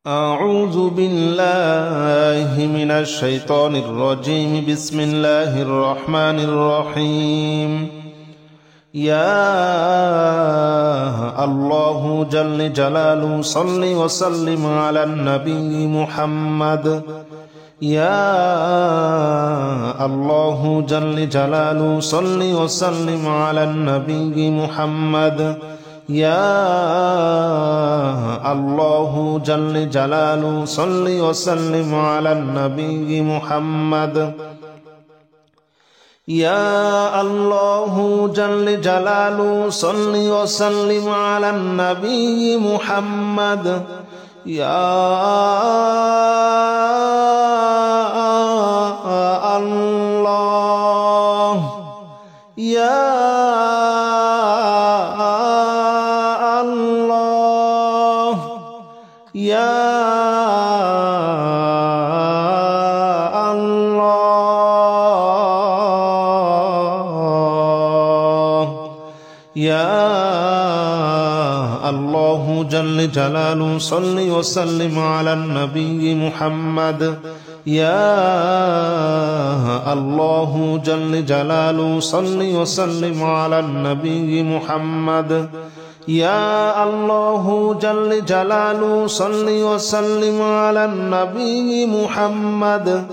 أعوذ بالله من الشيطان الرجيم. بسم الله الرحمن الرحيم. يا الله جل جلاله صل وسلم على النبي محمد. يا الله جل جلاله صل وسلم على النبي محمد. يا الله جل جلاله صل وسلم على النبي محمد. يا الله جل جلاله صل وسلم على النبي محمد. يا الله يا يا الله يا الله جل جلاله صل وسلم على النبي محمد. يا الله جل جلاله صل وسلم على النبي محمد. يا الله جل جلاله صل وسلم على النبي محمد.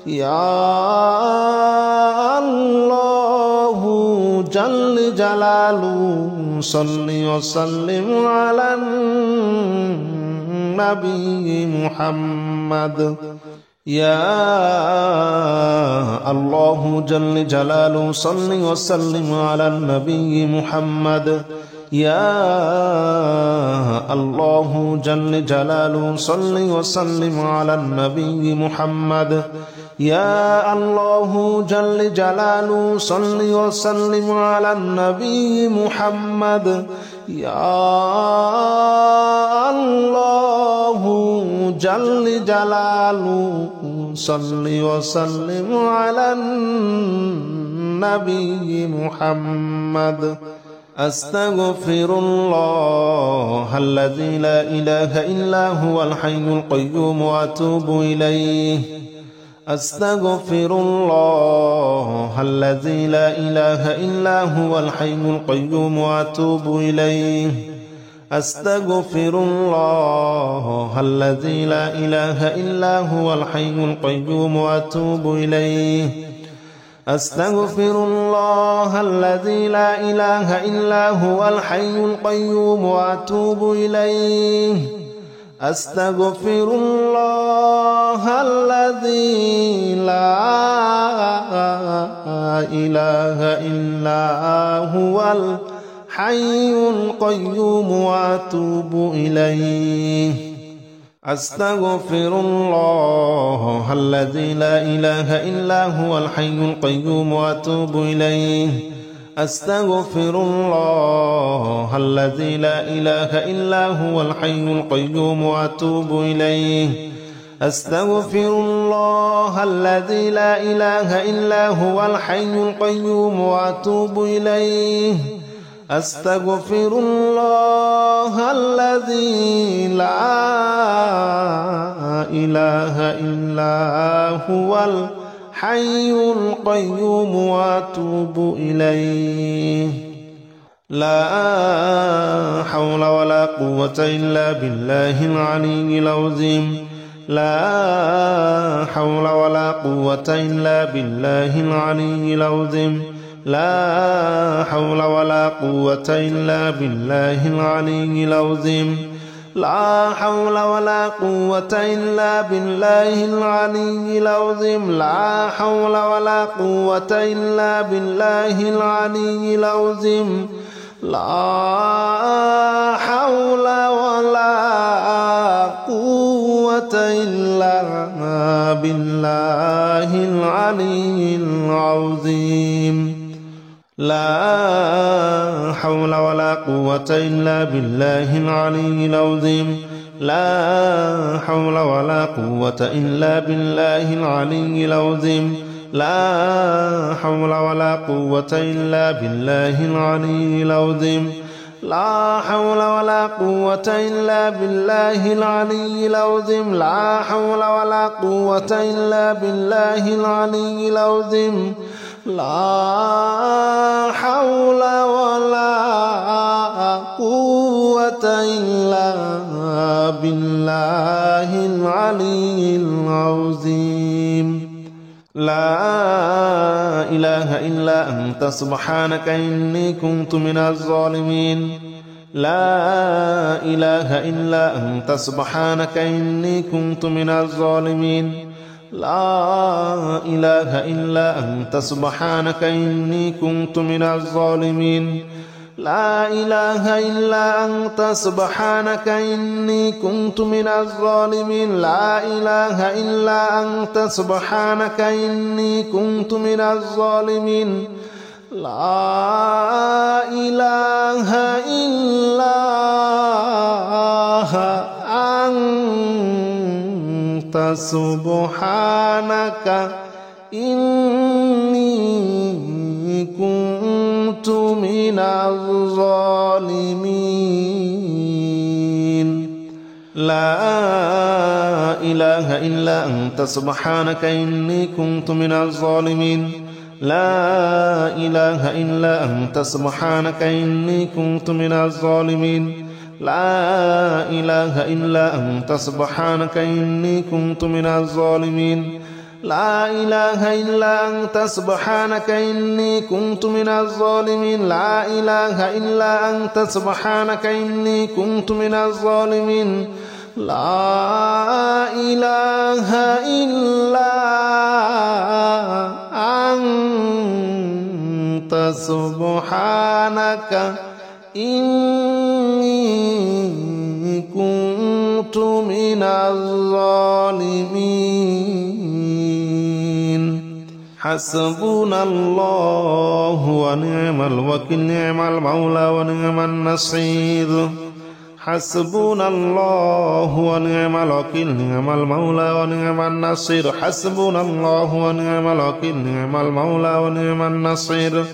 يا الله جل جلاله صل وسلم على النبي محمد. يا الله جل جلاله صل وسلم على النبي محمد. يا الله جل جلاله صل وسلم على النبي محمد. يا الله جل جلاله صل وسلم على النبي محمد. يا الله جل جلاله صل وسلم على النبي محمد. أستغفر الله الذي لا إله إلا هو الحي القيوم وأتوب إليه. أستغفر الله الذي لا إله إلا هو الحي القيوم وأتوب إليه. أستغفر الله الذي لا إله إلا هو الحي القيوم وأتوب إليه. أستغفر الله الذي لا إله إلا هو الحي القيوم وأتوب إليه. أستغفر الله الذي لا إله إلا هو الحي القيوم وأتوب إليه. أستغفر الله الذي لا إله إلا هو الحي القيوم وأتوب إليه. أستغفر الله الذي لا إله إلا هو الحي القيوم وأتوب إليه. أستغفر الله الذي لا إله إلا هو الحي القيوم وأتوب إليه. أستغفر الله الذي لا إله إلا هو الحي القيوم وأتوب إليه. لا حول ولا قوة إلا بالله العلي العظيم. لا حول ولا قوة إلا بالله العلي العظيم. لا حول ولا قوة إلا بالله العلي العظيم. لا حول ولا قوة إلا بالله العلي العظيم. لا حول ولا قوة إلا بالله العلي العظيم. لا حول ولا قوة إلا بالله العلي العظيم. لا حول ولا قوة إلا بالله العلي العظيم. لا حول ولا قوة إلا بالله العلي العظيم. لا حول ولا قوة إلا بالله العلي العظيم. لا حول ولا قوة إلا بالله العلي العظيم لا حول ولا قوة إلا بالله العلي العظيم لا حول ولا قوة إلا بالله العلي العظيم لا إله إلا أنت سبحانك إني كنت من الظالمين لا إله إلا أنت سبحانك إني كنت من الظالمين لا إله إلا أنت سبحانك إني كنت من الظالمين لا إله إلا أنت سبحانك إني كنت من الظالمين لا إله إلا أنت سبحانك إني كنت من الظالمين لا إله إلا أنت سبحانك إني كنت من الظالمين لا إله إلا أنت سبحانك إني كنت من الظالمين لا إله إلا أنت سبحانك إني كنت من الظالمين لا إله إلا أنت سبحانك إني كنت من الظالمين لا إله إلا أنت سبحانك إني كنت من الظالمين لا إله إلا أنت سبحانك إني كنت من الظالمين لا إله إلا أنت سبحانك إني كنت من الظالمين حسبنا الله ونعم الوكيل نعم المولى ونعم النصير حسبنا الله ونعم الوكيل نعم المولى ونعم النصير حسبنا الله ونعم الوكيل نعم المولى ونعم النصير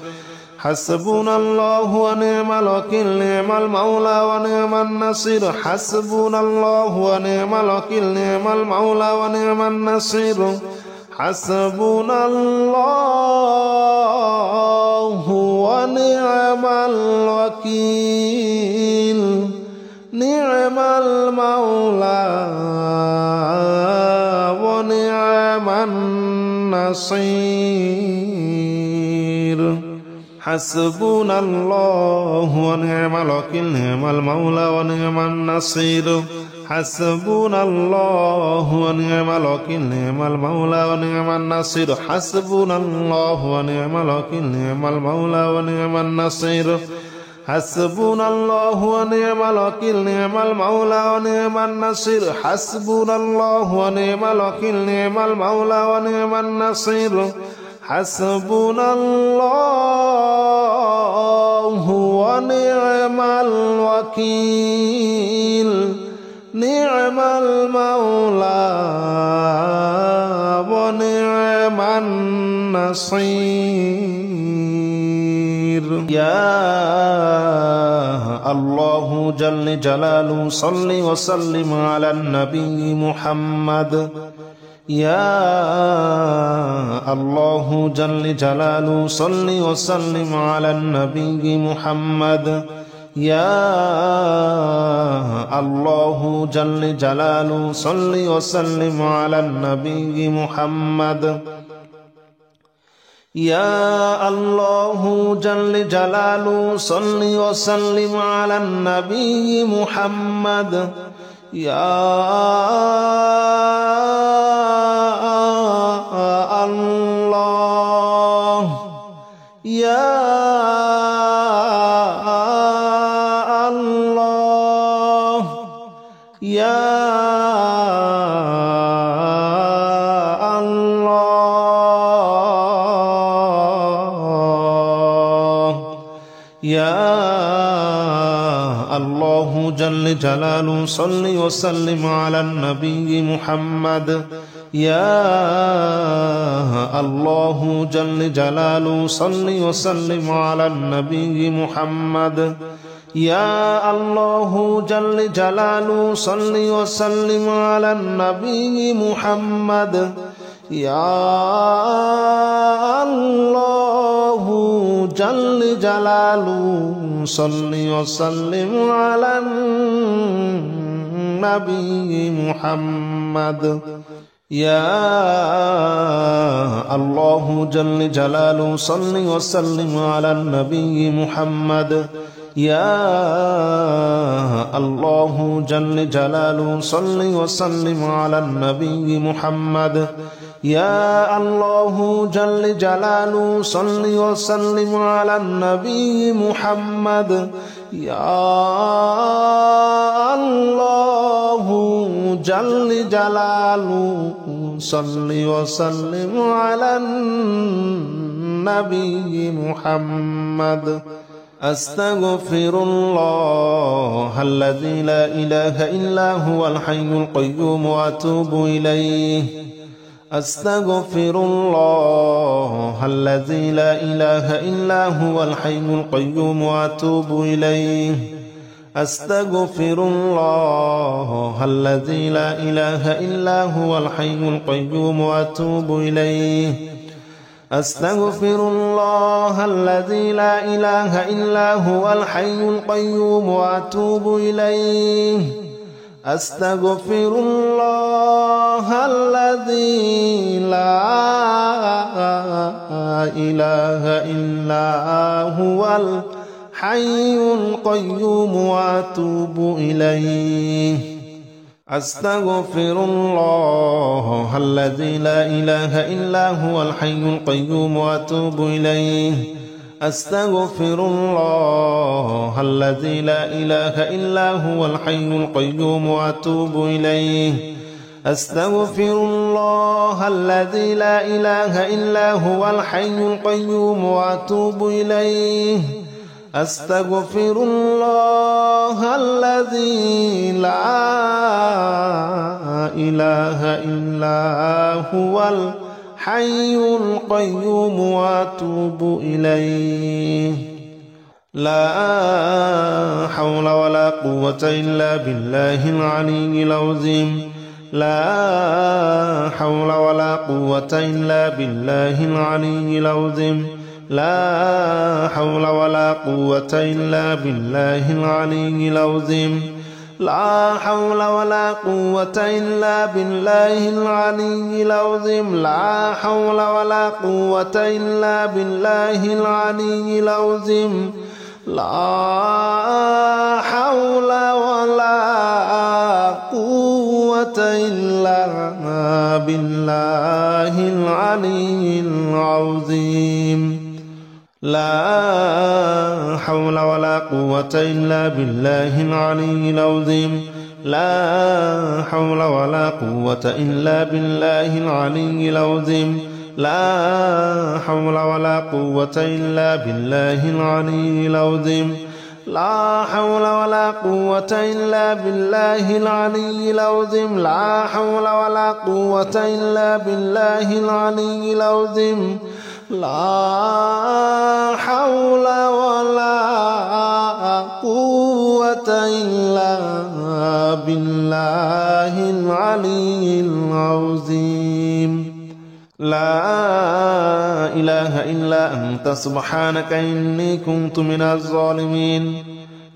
حسبنا الله ونعم الوكيل نعم المولى ونعم النصير حسبنا الله ونعم الوكيل نعم المولى ونعم النصير حسبنا الله ونعم الوكيل نعم المولى ونعم النصير حسبنا الله ونعم الوكيل نعم المولى ونعم النصير حسبنا الله ونعم الوكيل نعم المولى ونعم النصير حسبنا الله ونعم الوكيل نعم المولى ونعم النصير حسبنا الله ونعم الوكيل نعم المولى ونعم النصير حسبنا الله ونعم الوكيل نعم المولى ونعم النصير حسبنا الله ونعم الوكيل نعم المولى ونعم النصير يا الله جل جلاله صل وسلم على النبي محمد يا الله جل جلاله صل وسلم على النبي محمد يا الله جل جلاله صل وسلم على النبي محمد يا الله جل جلاله صل وسلم على النبي محمد يا الله يا الله يا الله يا الله جل جلاله صل وسلم على النبي محمد يا الله جل جلاله صل وسلم على النبي محمد يا الله جل جلاله صل وسلم على النبي محمد يا الله جل جلاله صل وسلم على النبي محمد يا الله جل جلاله صل وسلم على النبي محمد يا الله جل جلاله صل وسلم على النبي محمد يا الله جل جلاله صل وسلم على النبي محمد يا الله جل جلاله صل وسلم على النبي محمد أستغفر الله الذي لا إله إلا هو الحي القيوم وأتوب إليه أستغفر الله الذي لا إله إلا هو الحي القيوم وأتوب إليه أستغفر الله الذي لا إله إلا هو الحي القيوم وأتوب إليه أستغفر الله الذي لا إله إلا هو الحي القيوم وأتوب إليه أستغفر الله الذي لا إله إلا هو الحي القيوم وأتوب إليه أستغفر الله الذي لا إله إلا هو الحي القيوم وأتوب إليه أستغفر الله الذي لا إله إلا هو الحي القيوم وأتوب إليه أستغفر الله الذي لا إله إلا هو الحي القيوم وأتوب إليه أستغفر الله الذي لا إله إلا هو الحي القيوم وأتوب إليه لا حول ولا قوة إلا بالله العلي العظيم لا حول ولا قوة إلا بالله العلي العظيم لا حول ولا قوة إلا بالله العلي العظيم لا حول ولا قوة إلا بالله العلي العظيم لا حول ولا قوة إلا بالله العلي العظيم لا حول ولا قوة إلا بالله العلي العظيم لا حول ولا قوة إلا بالله العلي العظيم لا حول ولا قوة إلا بالله العلي العظيم لا حول ولا قوة إلا بالله العلي العظيم لا حول ولا قوة إلا بالله العلي العظيم لا حول ولا قوة إلا بالله العلي العظيم لا حول ولا قوة إلا بالله العلي العظيم لا إله إلا أنت سبحانك إني كنت من الظالمين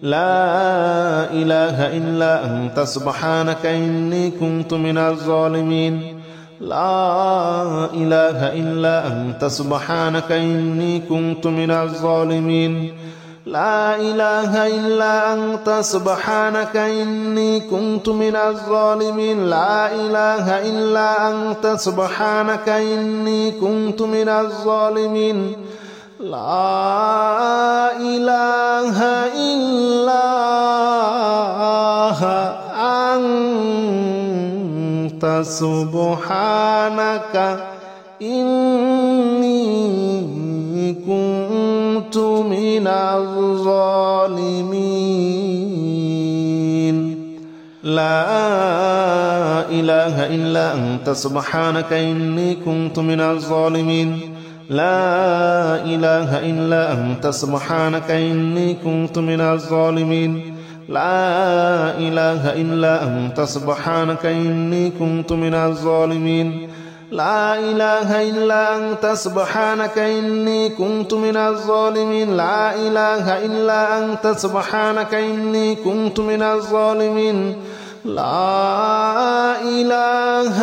لا إله إلا أنت سبحانك إني كنت من الظالمين لا إله إلا أنت سبحانك إني كنت من الظالمين لا إله إلا أنت سبحانك إني كنت من الظالمين لا إله إلا أنت سبحانك إني كنت من الظالمين لا إله إلا أنت سبحانك إني كنت من الظالمين لا إله إلا أنت سبحانك إني كنت من الظالمين لا إله إلا أنت سبحانك إني كنت من الظالمين لا إله إلا أنت سبحانك إني كنت من الظالمين لا إله إلا أنت سبحانك إني كنت من الظالمين لا إله إلا أنت سبحانك إني كنت من الظالمين لا إله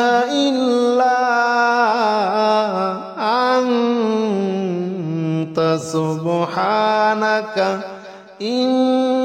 إلا أنت سبحانك إني